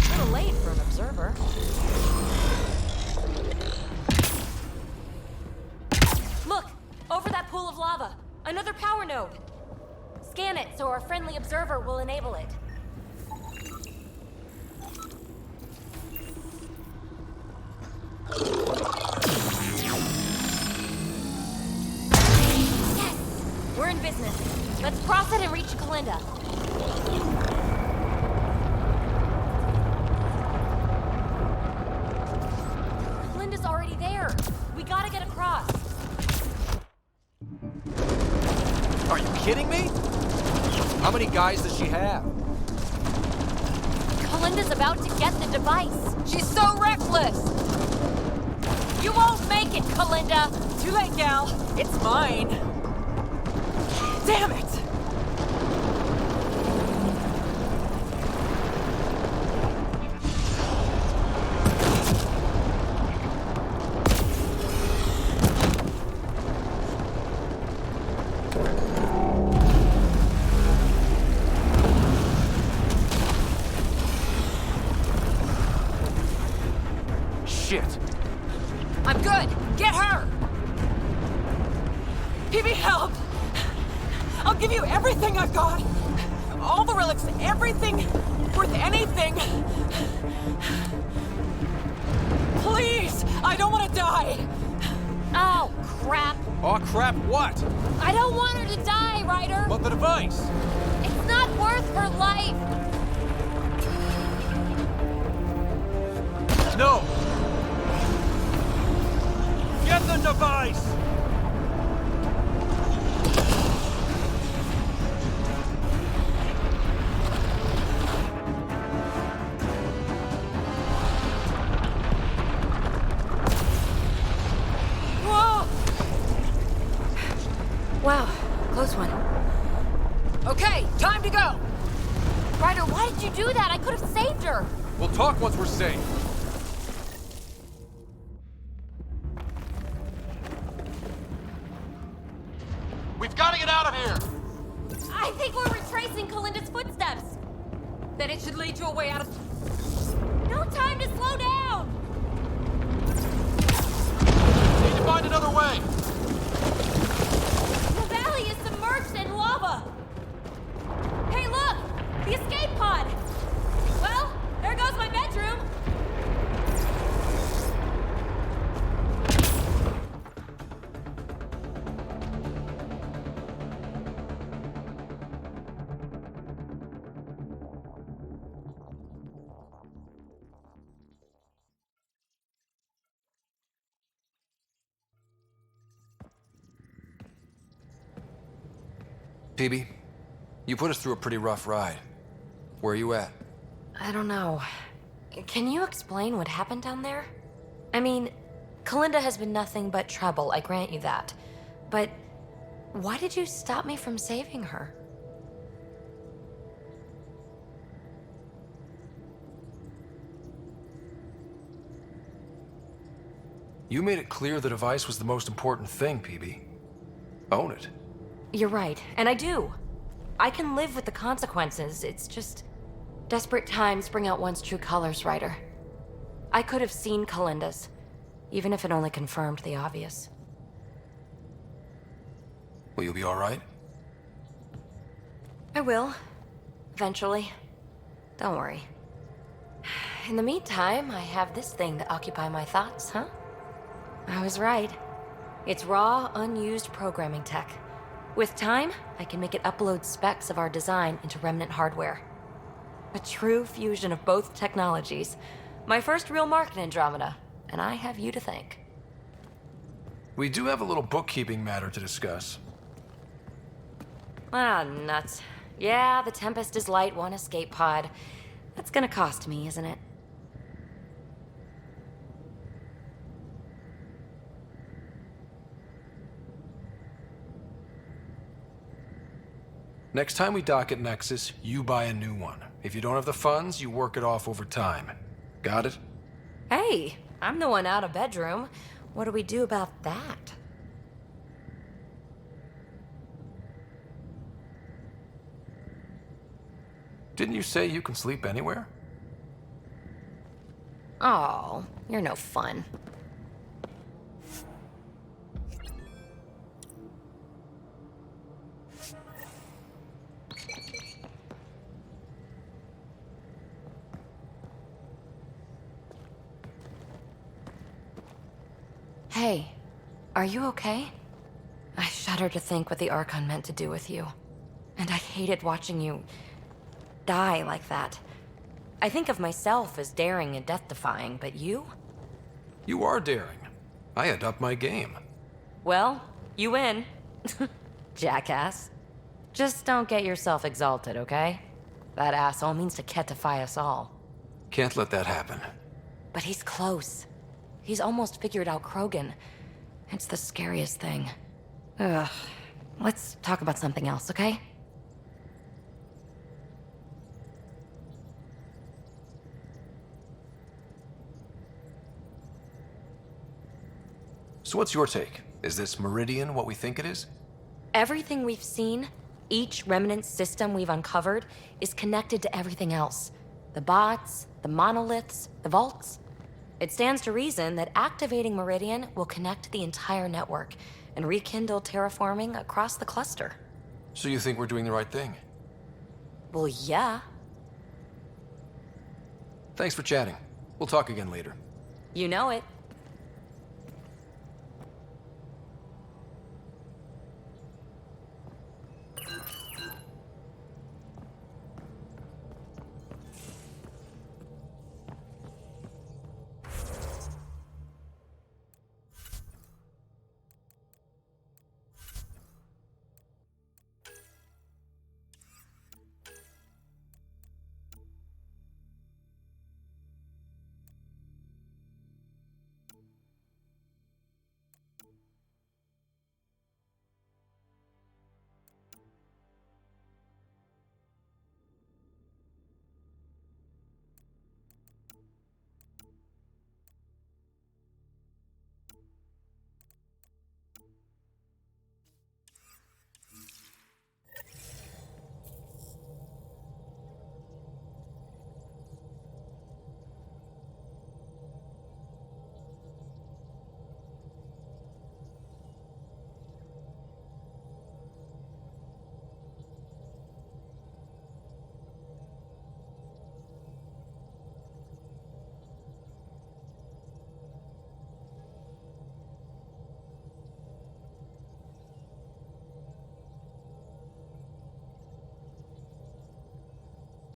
A little late for an observer. Look! Over that pool of lava! Another power node! Scan it so our friendly observer will enable it. Yes! We're in business. Let's cross it and reach Kalinda. Kalinda's already there. We gotta get across. Are you kidding me? How many guys does she have? Kalinda's about to get the device. She's so reckless! You won't make it, Kalinda! Too late, gal. It's mine. Damn it! Shit. I'm good! Get her! PB, help! I'll give you everything I've got! All the relics, everything worth anything! Please! I don't want to die! Oh, crap! Oh, crap, what? I don't want her to die, Ryder! But the device! It's not worth her life! No! Get the device! Whoa! Wow, close one. Okay, time to go! Ryder, why did you do that? I could have saved her! We'll talk once we're safe. We've got to get out of here! I think we're retracing Kalinda's footsteps! Then it should lead to a way out of... No time to slow down! Need to find another way! The valley is submerged in lava! Hey, look! The escape pod! Well, there goes my bedroom! PB, you put us through a pretty rough ride. Where are you at? I don't know. Can you explain what happened down there? I mean, Kalinda has been nothing but trouble, I grant you that. But why did you stop me from saving her? You made it clear the device was the most important thing, PB. Own it. You're right, and I do. I can live with the consequences. It's just desperate times bring out one's true colors, Ryder. I could have seen Kalinda's, even if it only confirmed the obvious. Will you be all right? I will. Eventually. Don't worry. In the meantime, I have this thing to occupy my thoughts, huh? I was right. It's raw, unused programming tech. With time, I can make it upload specs of our design into remnant hardware. A true fusion of both technologies. My first real mark in Andromeda, and I have you to thank. We do have a little bookkeeping matter to discuss. Ah, nuts. Yeah, the Tempest is light, one escape pod. That's gonna cost me, isn't it? Next time we dock at Nexus, you buy a new one. If you don't have the funds, you work it off over time. Got it? Hey, I'm the one out of bedroom. What do we do about that? Didn't you say you can sleep anywhere? Oh, you're no fun. Hey, are you okay? I shudder to think what the Archon meant to do with you. And I hated watching you die like that. I think of myself as daring and death-defying, but you? You are daring. I had upped my game. Well, you win. Jackass. Just don't get yourself exalted, okay? That asshole means to ketify us all. Can't let that happen. But he's close. He's almost figured out Krogan. It's the scariest thing. Ugh. Let's talk about something else, okay? So what's your take? Is this Meridian what we think it is? Everything we've seen, each remnant system we've uncovered, is connected to everything else. The bots, the monoliths, the vaults. It stands to reason that activating Meridian will connect the entire network and rekindle terraforming across the cluster. So you think we're doing the right thing? Well, yeah. Thanks for chatting. We'll talk again later. You know it.